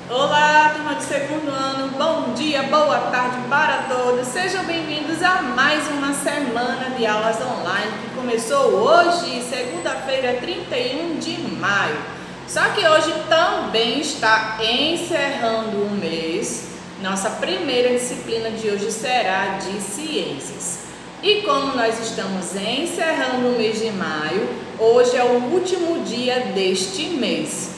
Olá, turma do segundo ano, bom dia, boa tarde para todos. Sejam bem-vindos a mais uma semana de aulas online que começou hoje, segunda-feira, 31 de maio. Só que hoje também está encerrando o mês. Nossa primeira disciplina de hoje será de ciências. E como nós estamos encerrando o mês de maio, hoje é o último dia deste mês.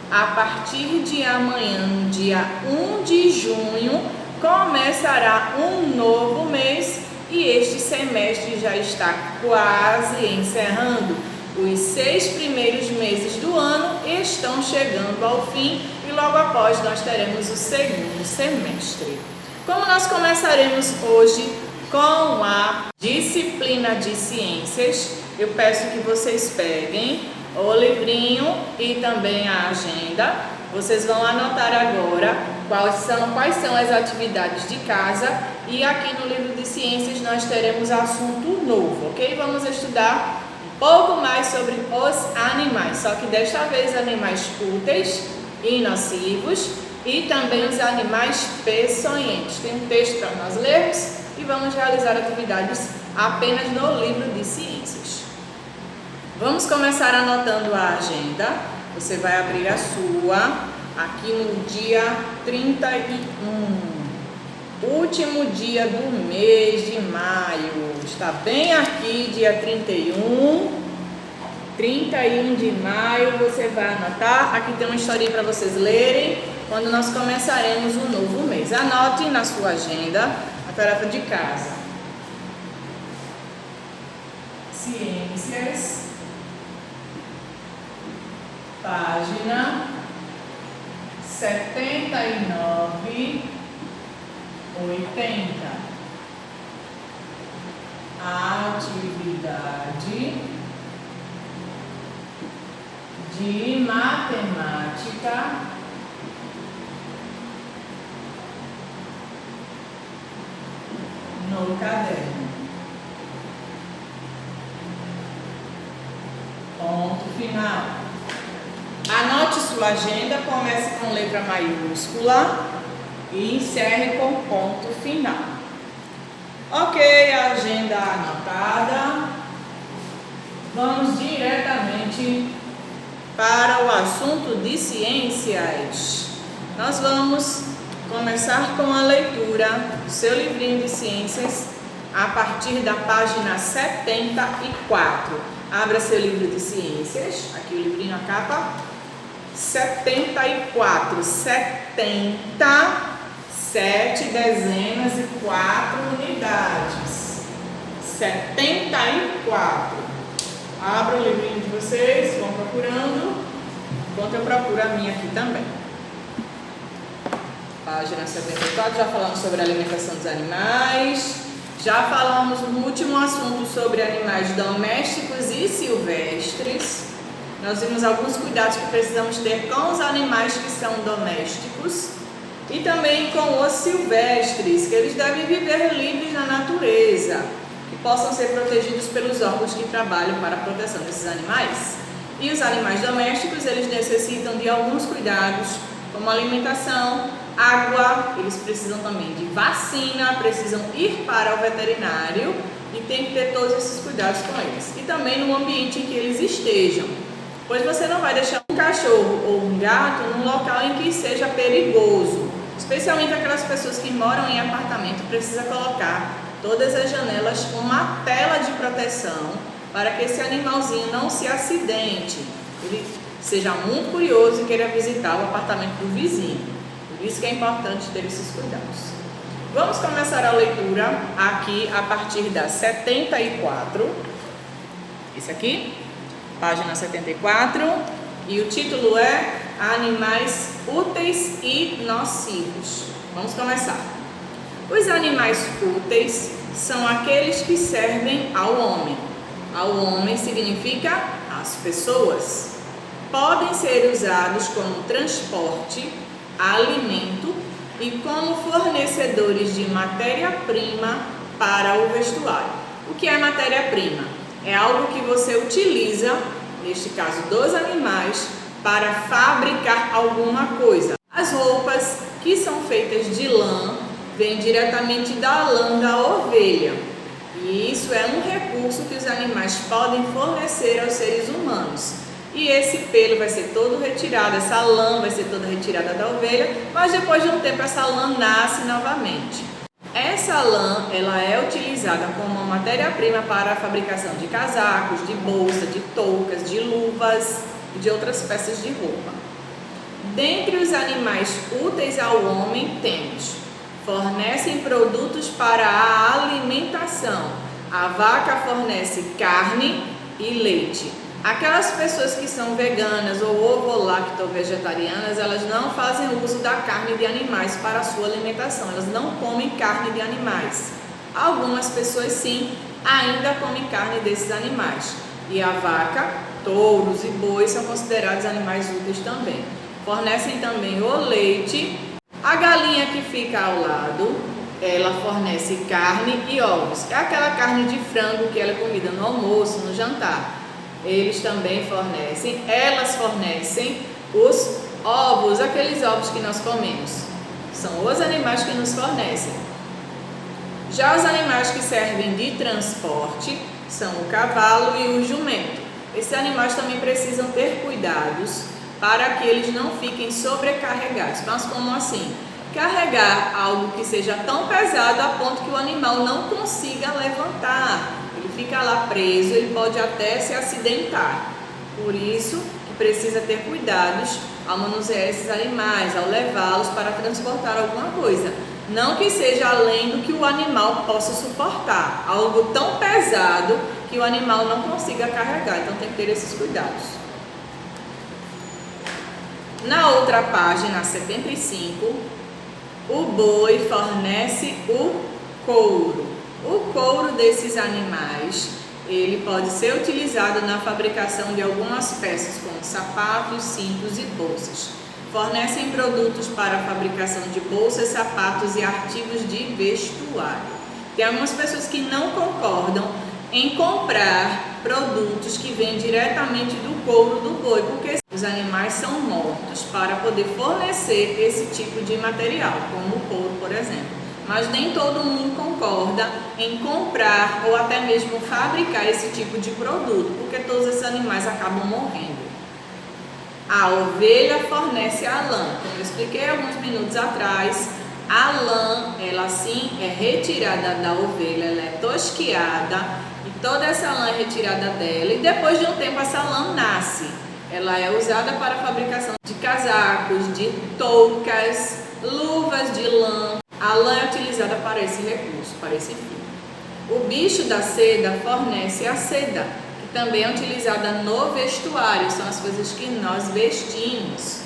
A partir de amanhã, no dia 1 de junho, começará um novo mês e este semestre já está quase encerrando. Os 6 primeiros meses do ano estão chegando ao fim e logo após nós teremos o segundo semestre. Como nós começaremos hoje com a disciplina de ciências, eu peço que vocês peguem o livrinho e também a agenda. Vocês vão anotar agora quais são as atividades de casa e aqui no livro de ciências nós teremos assunto novo, ok? Vamos estudar um pouco mais sobre os animais, só que desta vez animais úteis e nocivos e também os animais peçonhentos. Tem um texto para nós lermos e vamos realizar atividades apenas no livro de ciências. Vamos começar anotando a agenda. Você vai abrir a sua aqui no dia 31, último dia do mês de maio. Está bem aqui, dia 31 de maio. Você vai anotar. Aqui tem uma historinha para vocês lerem quando nós começaremos um novo mês. Anote na sua agenda a tarefa de casa. Ciências. Página 79, 80. Atividade de matemática no caderno. Ponto final. Anote sua agenda, comece com letra maiúscula e encerre com ponto final. Ok, a agenda anotada. Vamos diretamente para o assunto de ciências. Nós vamos começar com a leitura do seu livrinho de ciências a partir da página 74. Abra seu livro de ciências, aqui o livrinho, a capa. 74, 70, 7 dezenas e 4 unidades. 74. Abra o livrinho de vocês, vão procurando, enquanto eu procuro a minha aqui também. Página 74, já falamos sobre a alimentação dos animais. Já falamos no último assunto sobre animais domésticos e silvestres. Nós vimos alguns cuidados que precisamos ter com os animais que são domésticos e também com os silvestres, que eles devem viver livres na natureza e possam ser protegidos pelos órgãos que trabalham para a proteção desses animais. E os animais domésticos, eles necessitam de alguns cuidados, como alimentação, água, eles precisam também de vacina, precisam ir para o veterinário e tem que ter todos esses cuidados com eles. E também no ambiente em que eles estejam, pois você não vai deixar um cachorro ou um gato num local em que seja perigoso. Especialmente aquelas pessoas que moram em apartamento, precisa colocar todas as janelas uma tela de proteção para que esse animalzinho não se acidente, ele seja muito curioso e queira visitar o apartamento do vizinho. Por isso que é importante ter esses cuidados. Vamos começar a leitura aqui a partir da 74. Esse aqui, página 74. E o título é Animais úteis e nocivos. Vamos começar. Os animais úteis são aqueles que servem ao homem. Ao homem significa as pessoas. Podem ser usados como transporte, alimento e como fornecedores de matéria-prima para o vestuário. O que é matéria-prima? É algo que você utiliza, neste caso dos animais, para fabricar alguma coisa. As roupas que são feitas de lã, vêm diretamente da lã da ovelha. E isso é um recurso que os animais podem fornecer aos seres humanos. E esse pelo vai ser todo retirado, essa lã vai ser toda retirada da ovelha, mas depois de um tempo essa lã nasce novamente. Essa lã, ela é utilizada como uma matéria-prima para a fabricação de casacos, de bolsa, de toucas, de luvas e de outras peças de roupa. Dentre os animais úteis ao homem temos: fornecem produtos para a alimentação. A vaca fornece carne e leite. Aquelas pessoas que são veganas ou ovo-lacto-vegetarianas, elas não fazem uso da carne de animais para a sua alimentação, elas não comem carne de animais. Algumas pessoas sim, ainda comem carne desses animais. E a vaca, touros e bois são considerados animais úteis também. Fornecem também o leite. A galinha que fica ao lado, ela fornece carne e ovos. É aquela carne de frango que ela é comida no almoço, no jantar. Eles também fornecem, elas fornecem os ovos, aqueles ovos que nós comemos. São os animais que nos fornecem. Já os animais que servem de transporte são o cavalo e o jumento. Esses animais também precisam ter cuidados para que eles não fiquem sobrecarregados. Mas como assim? Carregar algo que seja tão pesado a ponto que o animal não consiga levantar. Ele fica lá preso, ele pode até se acidentar. Por isso que precisa ter cuidados ao manusear esses animais, ao levá-los para transportar alguma coisa. Não que seja além do que o animal possa suportar, algo tão pesado que o animal não consiga carregar. Então tem que ter esses cuidados. Na outra página, 75, o boi fornece o couro. O couro desses animais, ele pode ser utilizado na fabricação de algumas peças, como sapatos, cintos e bolsas. Fornecem produtos para a fabricação de bolsas, sapatos e artigos de vestuário. Tem algumas pessoas que não concordam em comprar produtos que vêm diretamente do couro do boi, porque os animais são mortos para poder fornecer esse tipo de material, como o couro, por exemplo. Mas nem todo mundo concorda em comprar ou até mesmo fabricar esse tipo de produto, porque todos esses animais acabam morrendo. A ovelha fornece a lã. Como eu expliquei alguns minutos atrás, a lã, ela sim é retirada da ovelha, ela é tosquiada e toda essa lã é retirada dela e depois de um tempo essa lã nasce. Ela é usada para a fabricação de casacos, de toucas, luvas de lã. A lã é utilizada para esse recurso, para esse fim. O bicho da seda fornece a seda, que também é utilizada no vestuário, são as coisas que nós vestimos.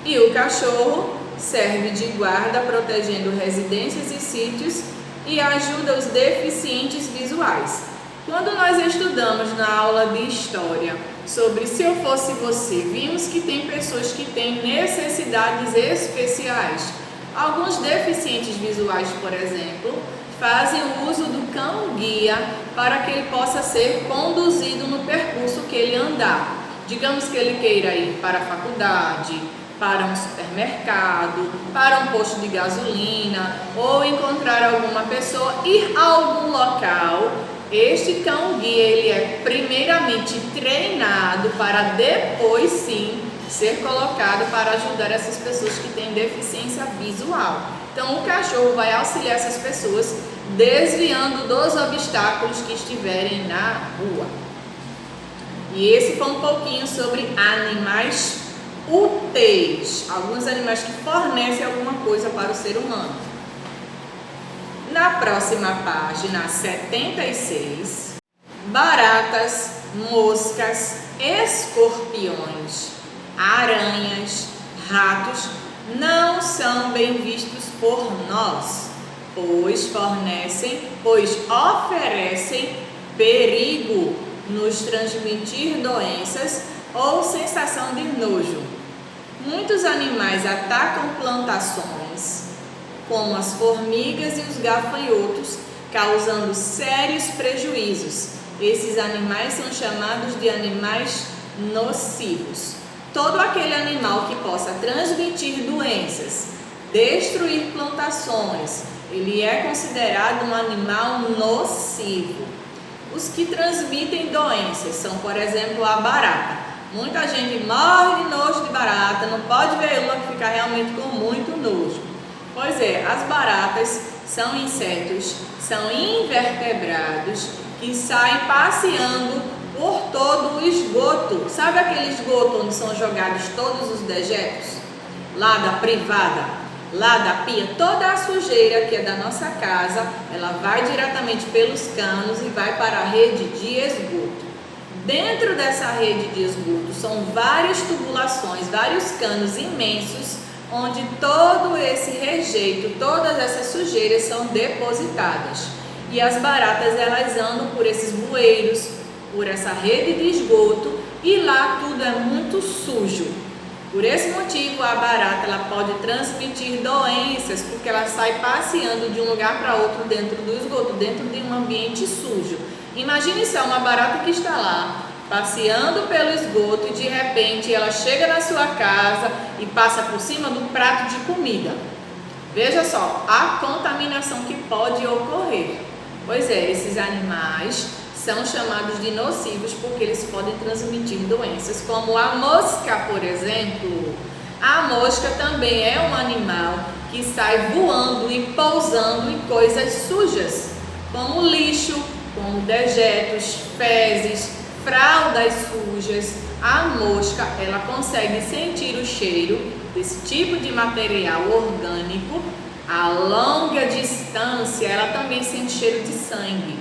E o cachorro serve de guarda, protegendo residências e sítios e ajuda os deficientes visuais. Quando nós estudamos na aula de história sobre Se Eu Fosse Você, vimos que tem pessoas que têm necessidades especiais. Alguns deficientes visuais, por exemplo, fazem uso do cão-guia para que ele possa ser conduzido no percurso que ele andar. Digamos que ele queira ir para a faculdade, para um supermercado, para um posto de gasolina ou encontrar alguma pessoa, ir a algum local. Este cão-guia ele é primeiramente treinado para depois sim ser colocado para ajudar essas pessoas que têm deficiência visual. Então o cachorro vai auxiliar essas pessoas desviando dos obstáculos que estiverem na rua. E esse foi um pouquinho sobre animais úteis, alguns animais que fornecem alguma coisa para o ser humano. Na próxima página, 76, baratas, moscas, escorpiões, aranhas, ratos não são bem vistos por nós, pois oferecem perigo, nos transmitir doenças ou sensação de nojo. Muitos animais atacam plantações, como as formigas e os gafanhotos, causando sérios prejuízos. Esses animais são chamados de animais nocivos. Todo aquele animal que possa transmitir doenças, destruir plantações, ele é considerado um animal nocivo. Os que transmitem doenças são, por exemplo, a barata. Muita gente morre de nojo de barata, não pode ver uma que fica realmente com muito nojo. Pois é, as baratas são insetos, são invertebrados que saem passeando por todo o esgoto. Sabe aquele esgoto onde são jogados todos os dejetos? Lá da privada, lá da pia, toda a sujeira que é da nossa casa, ela vai diretamente pelos canos e vai para a rede de esgoto. Dentro dessa rede de esgoto são várias tubulações, vários canos imensos, onde todo esse rejeito, todas essas sujeiras são depositadas. E as baratas, elas andam por esses bueiros, por essa rede de esgoto, e lá tudo é muito sujo. Por esse motivo, a barata ela pode transmitir doenças, porque ela sai passeando de um lugar para outro dentro do esgoto, dentro de um ambiente sujo. Imagine só uma barata que está lá, passeando pelo esgoto, e de repente ela chega na sua casa e passa por cima do prato de comida. Veja só, a contaminação que pode ocorrer. Pois é, esses animais são chamados de nocivos porque eles podem transmitir doenças, como a mosca, por exemplo. A mosca também é um animal que sai voando e pousando em coisas sujas, como lixo, como dejetos, fezes, fraldas sujas. A mosca, ela consegue sentir o cheiro desse tipo de material orgânico a longa distância. Ela também sente cheiro de sangue.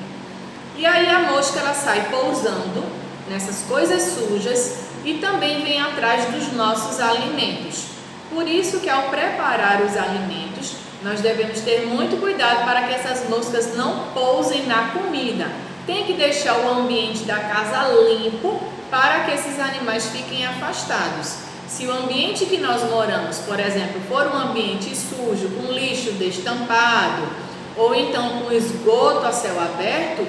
E aí a mosca ela sai pousando nessas coisas sujas e também vem atrás dos nossos alimentos. Por isso que ao preparar os alimentos, nós devemos ter muito cuidado para que essas moscas não pousem na comida. Tem que deixar o ambiente da casa limpo para que esses animais fiquem afastados. Se o ambiente que nós moramos, por exemplo, for um ambiente sujo, com lixo destampado, ou então com esgoto a céu aberto,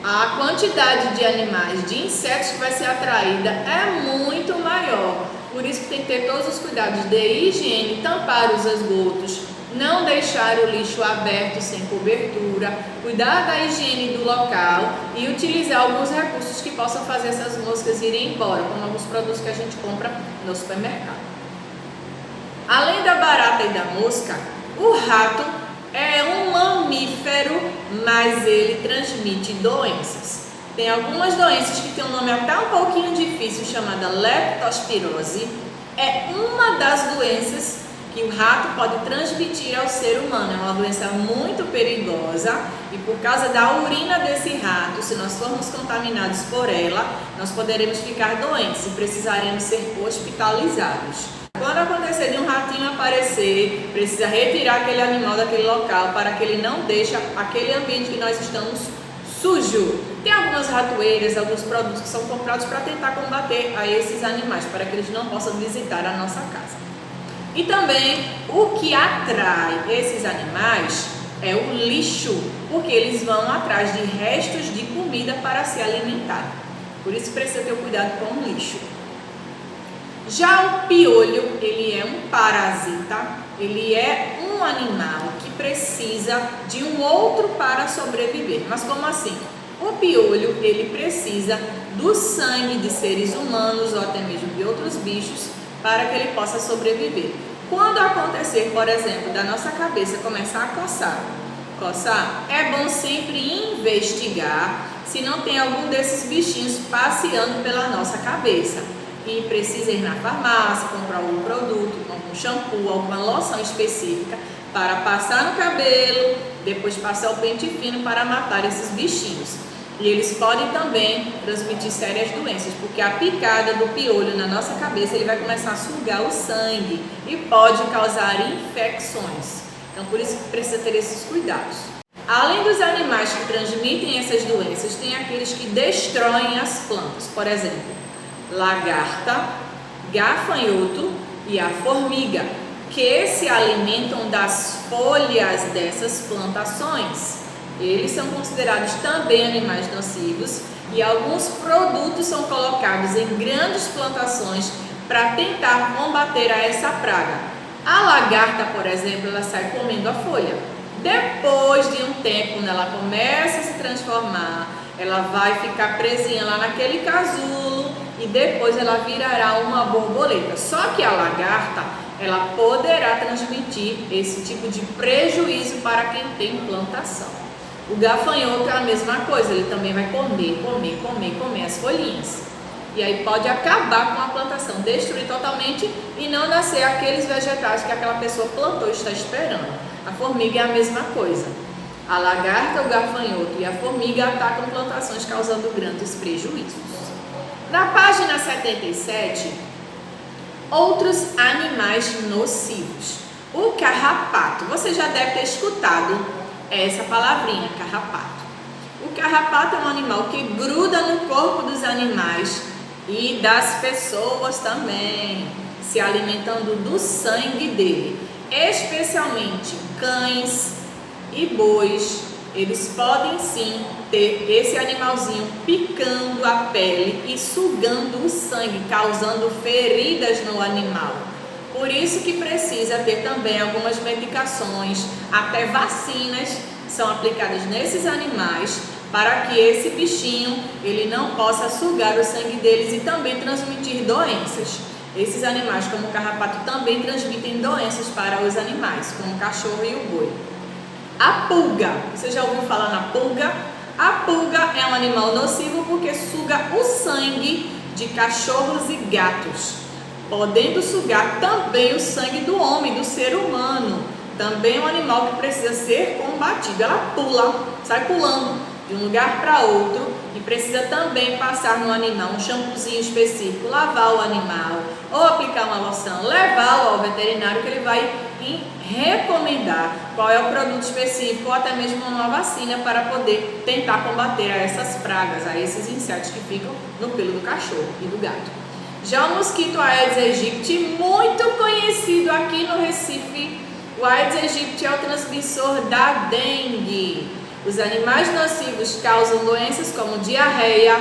a quantidade de animais, de insetos que vai ser atraída é muito maior. Por isso que tem que ter todos os cuidados de higiene, tampar os esgotos, não deixar o lixo aberto sem cobertura, cuidar da higiene do local e utilizar alguns recursos que possam fazer essas moscas irem embora, como alguns produtos que a gente compra no supermercado. Além da barata e da mosca, o rato é um mamífero, mas ele transmite doenças. Tem algumas doenças que tem um nome até um pouquinho difícil, chamada leptospirose. É uma das doenças que o rato pode transmitir ao ser humano. É uma doença muito perigosa e por causa da urina desse rato, se nós formos contaminados por ela, nós poderemos ficar doentes e precisaremos ser hospitalizados. Quando acontecer de um ratinho aparecer, precisa retirar aquele animal daquele local para que ele não deixe aquele ambiente que nós estamos sujo. Tem algumas ratoeiras, alguns produtos que são comprados para tentar combater a esses animais, para que eles não possam visitar a nossa casa. E também o que atrai esses animais é o lixo, porque eles vão atrás de restos de comida para se alimentar. Por isso precisa ter cuidado com o lixo. Já o piolho, ele é um parasita, ele é um animal que precisa de um outro para sobreviver. Mas como assim? O piolho, ele precisa do sangue de seres humanos ou até mesmo de outros bichos para que ele possa sobreviver. Quando acontecer, por exemplo, da nossa cabeça começar a coçar, é bom sempre investigar se não tem algum desses bichinhos passeando pela nossa cabeça. E precisa ir na farmácia, comprar algum produto, algum shampoo, alguma loção específica para passar no cabelo, depois passar o pente fino para matar esses bichinhos. E eles podem também transmitir sérias doenças, porque a picada do piolho na nossa cabeça, ele vai começar a sugar o sangue e pode causar infecções. Então, por isso que precisa ter esses cuidados. Além dos animais que transmitem essas doenças, tem aqueles que destroem as plantas. Por exemplo, lagarta, gafanhoto e a formiga, que se alimentam das folhas dessas plantações. Eles são considerados também animais nocivos e alguns produtos são colocados em grandes plantações para tentar combater essa praga. A lagarta, por exemplo, ela sai comendo a folha. Depois de um tempo, quando ela começa a se transformar, ela vai ficar presinha lá naquele casulo e depois ela virará uma borboleta. Só que a lagarta, ela poderá transmitir esse tipo de prejuízo para quem tem plantação. O gafanhoto é a mesma coisa, ele também vai comer as folhinhas. E aí pode acabar com a plantação, destruir totalmente e não nascer aqueles vegetais que aquela pessoa plantou e está esperando. A formiga é a mesma coisa. A lagarta, o gafanhoto e a formiga atacam plantações causando grandes prejuízos. Na página 77, outros animais nocivos. O carrapato. Você já deve ter escutado essa palavrinha, carrapato. O carrapato é um animal que gruda no corpo dos animais e das pessoas também, se alimentando do sangue dele. Especialmente cães e bois, eles podem sim ter esse animalzinho picando a pele e sugando o sangue, causando feridas no animal. Por isso que precisa ter também algumas medicações, até vacinas são aplicadas nesses animais para que esse bichinho ele não possa sugar o sangue deles e também transmitir doenças. Esses animais, como o carrapato, também transmitem doenças para os animais, como o cachorro e o boi. A pulga, você já ouviu falar na pulga? A pulga é um animal nocivo porque suga o sangue de cachorros e gatos, podendo sugar também o sangue do homem, do ser humano. Também é um animal que precisa ser combatido. Ela pula, sai pulando de um lugar para outro e precisa também passar no animal um shampoozinho específico, lavar o animal ou aplicar uma loção, levá-lo ao veterinário que ele vai recomendar qual é o produto específico ou até mesmo uma vacina para poder tentar combater a essas pragas, a esses insetos que ficam no pelo do cachorro e do gato. Já o mosquito Aedes aegypti, muito conhecido aqui no Recife, o Aedes aegypti é o transmissor da dengue. Os animais nocivos causam doenças como diarreia,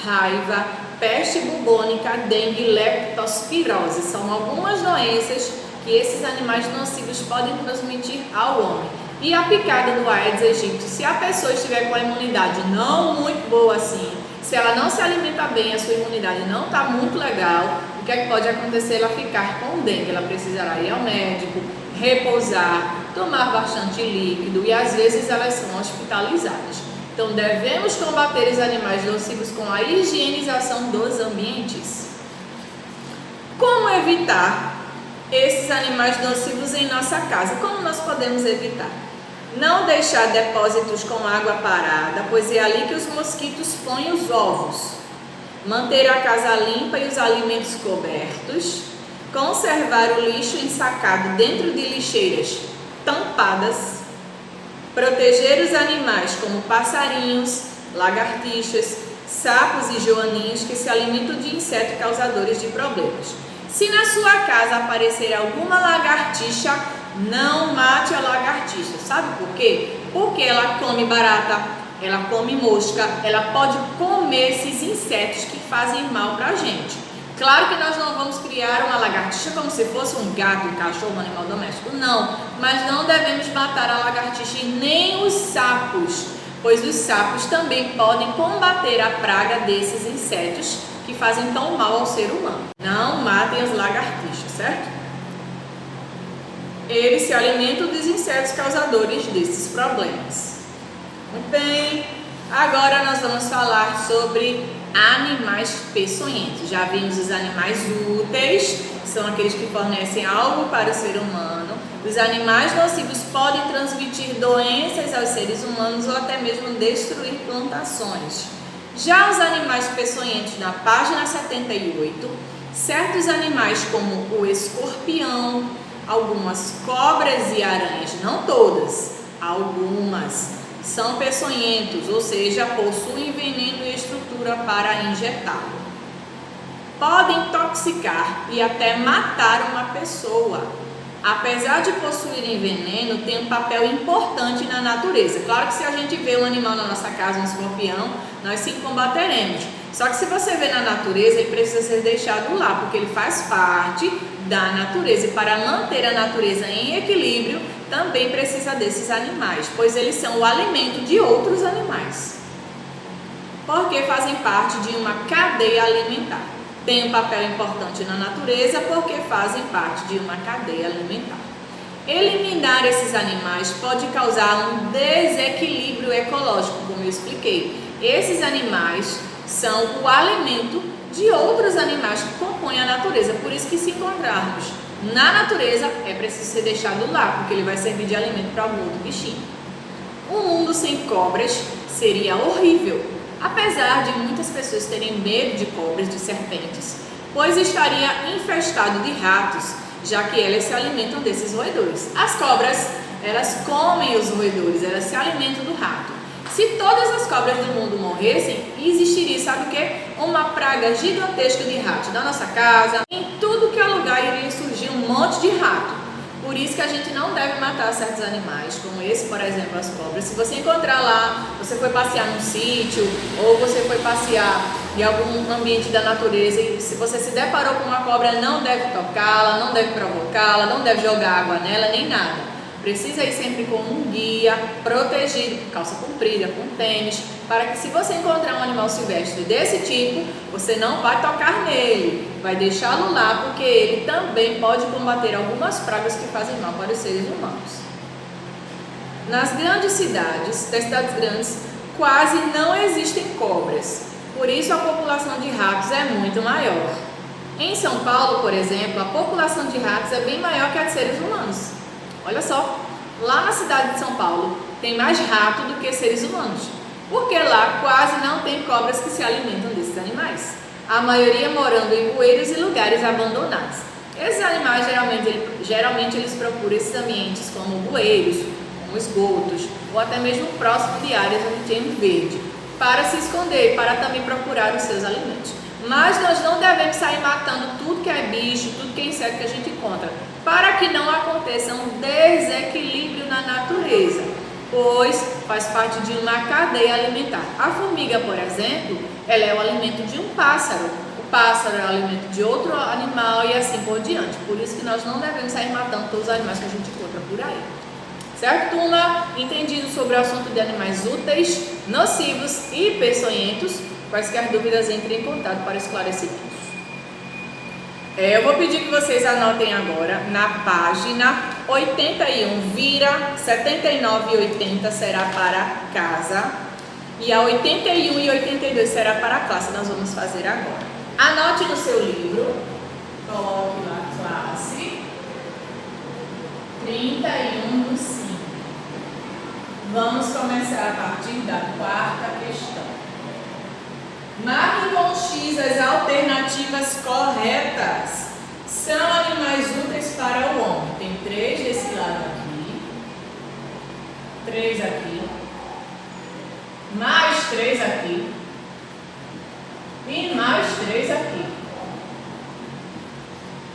raiva, peste bubônica, dengue e leptospirose. São algumas doenças que esses animais nocivos podem transmitir ao homem. E a picada do Aedes aegypti, se a pessoa estiver com a imunidade não muito boa assim, se ela não se alimenta bem, a sua imunidade não está muito legal, o que é que pode acontecer? Ela ficar com dengue, ela precisará ir ao médico, repousar, tomar bastante líquido e às vezes elas são hospitalizadas. Então devemos combater os animais nocivos com a higienização dos ambientes. Como evitar esses animais nocivos em nossa casa? Como nós podemos evitar? Não deixar depósitos com água parada, pois é ali que os mosquitos põem os ovos. Manter a casa limpa e os alimentos cobertos. Conservar o lixo ensacado dentro de lixeiras tampadas. Proteger os animais como passarinhos, lagartixas, sapos e joaninhos que se alimentam de insetos causadores de problemas. Se na sua casa aparecer alguma lagartixa, não mate a lagartixa. Sabe por quê? Porque ela come barata, ela come mosca, ela pode comer esses insetos que fazem mal para a gente. Claro que nós não vamos criar uma lagartixa como se fosse um gato, um cachorro, um animal doméstico. Não, mas não devemos matar a lagartixa e nem os sapos, pois os sapos também podem combater a praga desses insetos que fazem tão mal ao ser humano. Não matem as lagartixas, certo? Eles se alimentam dos insetos causadores desses problemas. Muito bem, agora nós vamos falar sobre animais peçonhentos. Já vimos os animais úteis, são aqueles que fornecem algo para o ser humano. Os animais nocivos podem transmitir doenças aos seres humanos ou até mesmo destruir plantações. Já os animais peçonhentos, na página 78, certos animais como o escorpião, algumas cobras e aranhas, não todas, algumas, são peçonhentos, ou seja, possuem veneno e estrutura para injetá-lo. Podem intoxicar e até matar uma pessoa. Apesar de possuírem veneno, tem um papel importante na natureza. Claro que se a gente vê um animal na nossa casa, um escorpião, nós sim combateremos. Só que se você vê na natureza, ele precisa ser deixado lá, porque ele faz parte da natureza. E para manter a natureza em equilíbrio, também precisa desses animais, pois eles são o alimento de outros animais. Porque fazem parte de uma cadeia alimentar. Tem um papel importante na natureza porque fazem parte de uma cadeia alimentar. Eliminar esses animais pode causar um desequilíbrio ecológico, como eu expliquei. Esses animais são o alimento de outros animais que compõem a natureza. Por isso que se encontrarmos na natureza, é preciso ser deixado lá, porque ele vai servir de alimento para algum outro bichinho. Um mundo sem cobras seria horrível, apesar de muitas pessoas terem medo de cobras, de serpentes, pois estaria infestado de ratos, já que elas se alimentam desses roedores. As cobras, elas comem os roedores, elas se alimentam do rato. Se todas as cobras do mundo morressem, existiria, sabe o quê? Uma praga gigantesca de ratos na nossa casa. Em tudo que é lugar iria surgir um monte de rato. Por isso que a gente não deve matar certos animais, como esse, por exemplo, as cobras. Se você encontrar lá, você foi passear num sítio, ou você foi passear em algum ambiente da natureza, e se você se deparou com uma cobra, não deve tocá-la, não deve provocá-la, não deve jogar água nela, nem nada. Precisa ir sempre com um guia, protegido, com calça comprida, com tênis, para que se você encontrar um animal silvestre desse tipo, você não vai tocar nele, vai deixá-lo lá, porque ele também pode combater algumas pragas que fazem mal para os seres humanos. Nas grandes cidades, das cidades grandes, quase não existem cobras, por isso a população de ratos é muito maior. Em São Paulo, por exemplo, a população de ratos é bem maior que a de seres humanos. Olha só, lá na cidade de São Paulo tem mais rato do que seres humanos, porque lá quase não tem cobras que se alimentam desses animais, a maioria morando em bueiros e lugares abandonados. Esses animais geralmente eles procuram esses ambientes como bueiros, como esgotos, ou até mesmo próximo de áreas onde tem um verde, para se esconder e para também procurar os seus alimentos. Mas nós não devemos sair matando tudo que é bicho, tudo que é inseto que a gente encontra, para que não aconteça um desequilíbrio na natureza, pois faz parte de uma cadeia alimentar. A formiga, por exemplo, ela é o alimento de um pássaro, o pássaro é o alimento de outro animal e assim por diante. Por isso que nós não devemos sair matando todos os animais que a gente encontra por aí. Certo, turma? Entendido sobre o assunto de animais úteis, nocivos e peçonhentos? Quaisquer dúvidas, entrem em contato para esclarecimentos. Eu vou pedir que vocês anotem agora na página 81, vira 79 e 80 será para casa e a 81 e 82 será para a classe. Nós vamos fazer agora. Anote no seu livro, coloque lá classe 31 do 5. Vamos começar a partir da quarta questão. Marque com X as alternativas corretas. São animais úteis para o homem. Tem 3 desse lado aqui, 3 aqui, mais 3 aqui e mais 3 aqui.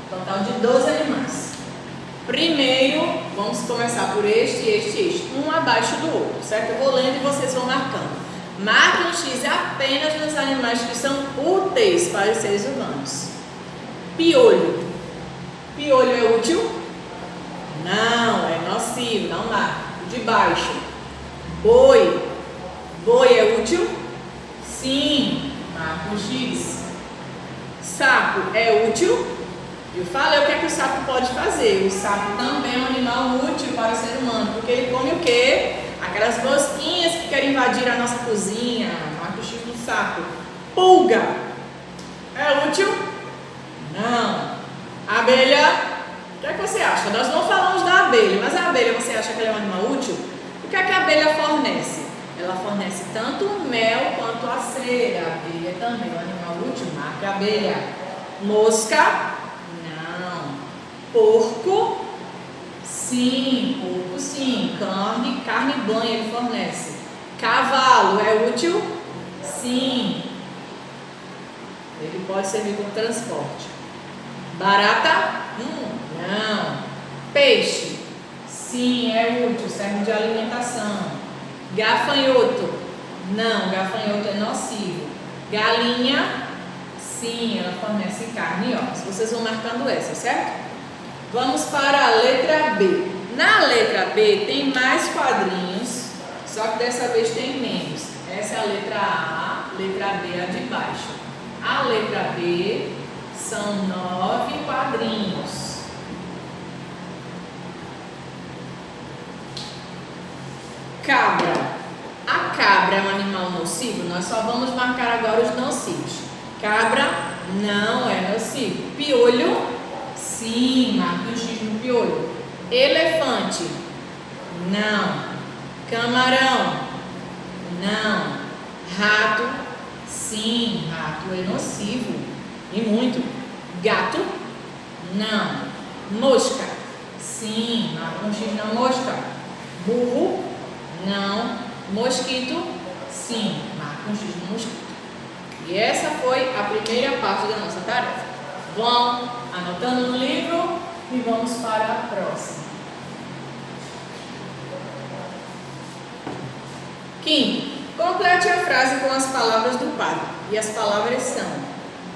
Total de 12 animais. Primeiro, vamos começar por este, um abaixo do outro, certo? Eu vou lendo e vocês vão marcando. Marque um X apenas nos animais que são úteis para os seres humanos. Piolho. Piolho é útil? Não, é nocivo, não marque. De baixo. Boi. Boi é útil? Sim, marque um X. Sapo é útil? Eu falei o que é que o sapo pode fazer. O sapo também é um animal útil para o ser humano, porque ele come o quê? Aquelas mosquinhas que querem invadir a nossa cozinha. Marca o X do sapo. Pulga. É útil? Não. Abelha. O que é que você acha? Nós não falamos da abelha, mas a abelha, você acha que ela é um animal útil? O que é que a abelha fornece? Ela fornece tanto o mel quanto a cera. A abelha também é um animal útil. Marca a abelha. Mosca. Não. Porco. Sim, porco sim. Carne banha ele fornece. Cavalo é útil? Sim. Ele pode servir como transporte. Barata? Não. Peixe? Sim, é útil, serve de alimentação. Gafanhoto? Não, gafanhoto é nocivo. Galinha, sim, ela fornece carne e ovos. Vocês vão marcando essa, certo? Vamos para a letra B. Na letra B tem mais quadrinhos, só que dessa vez tem menos. Essa é a letra A, letra B é a de baixo. A letra B são 9 quadrinhos. Cabra. A cabra é um animal nocivo? Nós só vamos marcar agora os nocivos. Cabra não é nocivo. Piolho? Sim, marca um X no piolho. Elefante? Não. Camarão? Não. Rato? Sim, rato é nocivo. E muito. Gato? Não. Mosca? Sim, marca um X na mosca. Burro? Não. Mosquito? Sim, marca um X no mosquito. E essa foi a primeira parte da nossa tarefa. Vão anotando no livro e vamos para a próxima. Quinto, complete a frase com as palavras do padre. E as palavras são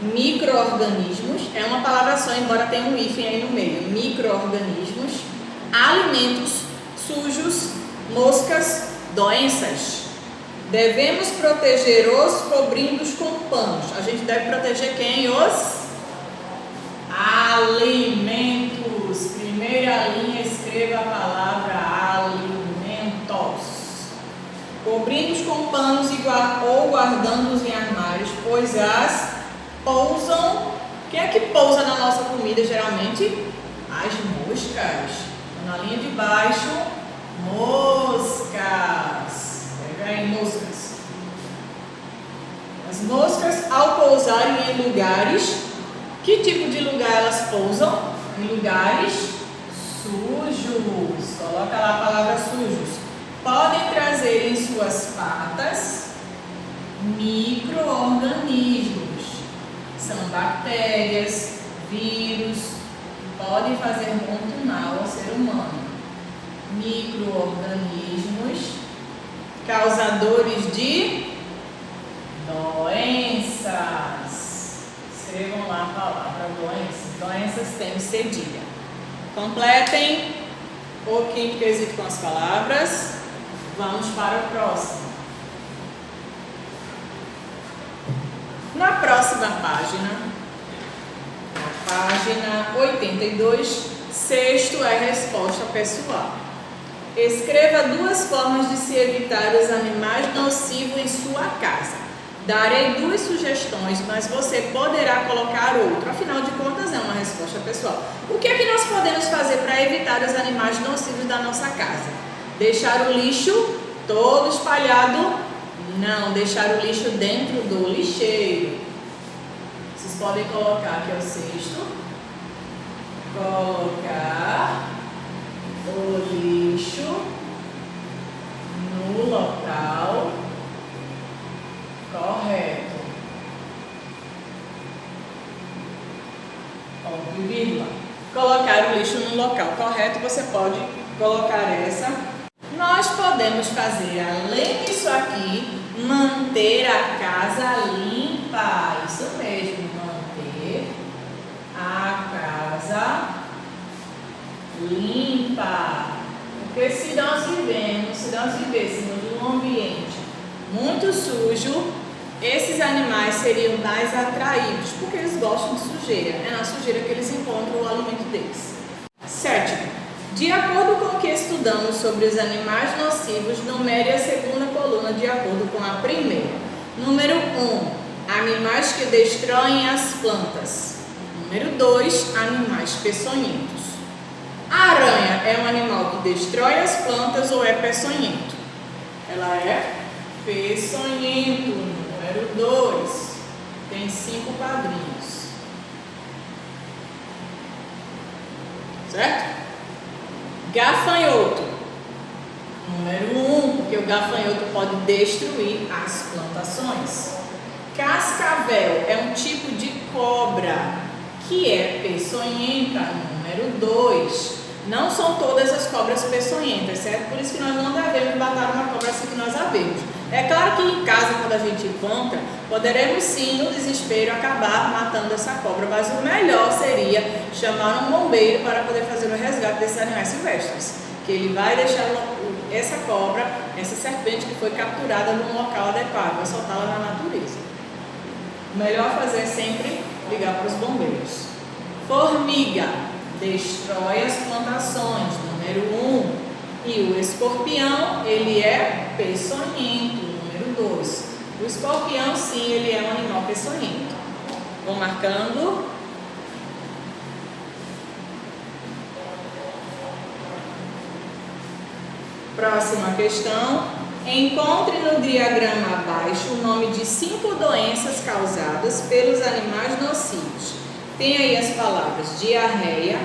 micro-organismos, é uma palavra só, embora tenha um hífen aí no meio. Micro-organismos, alimentos, sujos, moscas, doenças. Devemos proteger os cobrindo-os com panos. A gente deve proteger quem? Os alimentos. Primeira linha, escreva a palavra alimentos. Cobrindo-os com panos ou guardando-os em armários, pois as pousam. Quem é que pousa na nossa comida geralmente? As moscas. Na linha de baixo, moscas. Pega aí, moscas. As moscas, ao pousarem em lugares, que tipo de lugar elas pousam? Em lugares sujos. Coloca lá a palavra sujos. Podem trazer em suas patas micro-organismos. São bactérias, vírus, podem fazer muito mal ao ser humano. Micro-organismos causadores de doenças. Escrevam lá a palavra doenças. Doenças têm cedilha. Completem o quinto quesito com as palavras. Vamos para o próximo. Na próxima página, na página 82, sexto é resposta pessoal. Escreva 2 formas de se evitar os animais nocivos em sua casa. Darei 2 sugestões, mas você poderá colocar outra. Afinal de contas, é uma resposta pessoal. O que é que nós podemos fazer para evitar os animais nocivos da nossa casa? Deixar o lixo todo espalhado? Não, deixar o lixo dentro do lixeiro. Vocês podem colocar aqui o sexto. Colocar o lixo no local correto. Ponto e vírgula. Colocar o lixo no local correto, você pode colocar essa. Nós podemos fazer, além disso aqui, manter a casa limpa. Isso mesmo, manter a casa limpa. Porque se nós vivêssemos num ambiente muito sujo, esses animais seriam mais atraídos, porque eles gostam de sujeira. É na sujeira que eles encontram o alimento deles. Sétimo, de acordo com o que estudamos sobre os animais nocivos, numere a segunda coluna de acordo com a primeira. Número 1, animais que destroem as plantas. Número 2, animais peçonhentos. A aranha é um animal que destrói as plantas ou é peçonhento? Ela é peçonhento. Número 2, tem 5 quadrinhos. Certo? Gafanhoto. Número 1, porque o gafanhoto pode destruir as plantações. Cascavel é um tipo de cobra que é peçonhenta. Número 2. Não são todas as cobras peçonhentas, certo? Por isso que nós não devemos matar uma cobra assim que nós a vemos. É claro que em casa, quando a gente encontra, poderemos sim, no desespero, acabar matando essa cobra, mas o melhor seria chamar um bombeiro para poder fazer o resgate desses animais silvestres, que ele vai deixar essa cobra, essa serpente que foi capturada num local adequado, vai soltá-la na natureza. O melhor fazer é sempre ligar para os bombeiros. Formiga destrói as plantações, número 1. E o escorpião, ele é peçonhento, número 2. O escorpião, sim, ele é um animal peçonhento. Vou marcando. Próxima questão. Encontre no diagrama abaixo o nome de 5 doenças causadas pelos animais nocivos. Tem aí as palavras diarreia,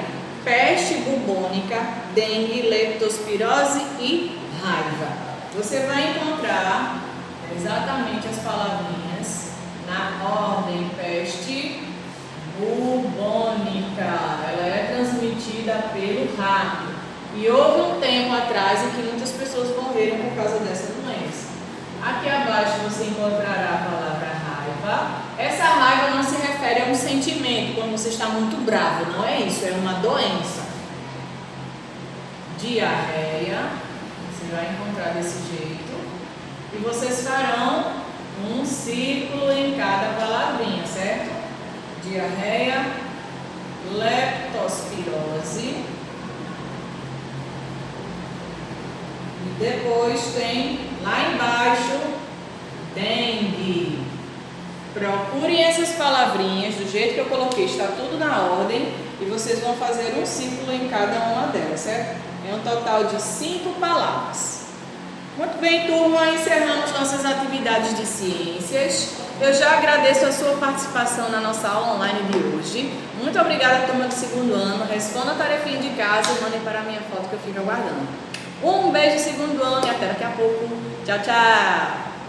peste bubônica, dengue, leptospirose e raiva. Você vai encontrar exatamente as palavrinhas na ordem. Peste bubônica, ela é transmitida pelo rato. E houve um tempo atrás em que muitas pessoas morreram por causa dessa doença. Aqui abaixo você encontrará a palavra raiva. Essa raiva não se refere a um sentimento, quando você está muito bravo, não é isso, é uma doença. Diarreia, você vai encontrar desse jeito. E vocês farão um círculo em cada palavrinha, certo? Diarreia, leptospirose. E depois tem lá embaixo dengue. Procurem essas palavrinhas do jeito que eu coloquei, está tudo na ordem e vocês vão fazer um círculo em cada uma delas, certo? É um total de 5 palavras. Muito bem, turma, encerramos nossas atividades de ciências. Eu já agradeço a sua participação na nossa aula online de hoje. Muito obrigada, turma do 2º ano. Responda a tarefinha de casa e mandem para a minha foto que eu fico aguardando. Um beijo, 2º ano, e até daqui a pouco. Tchau, tchau!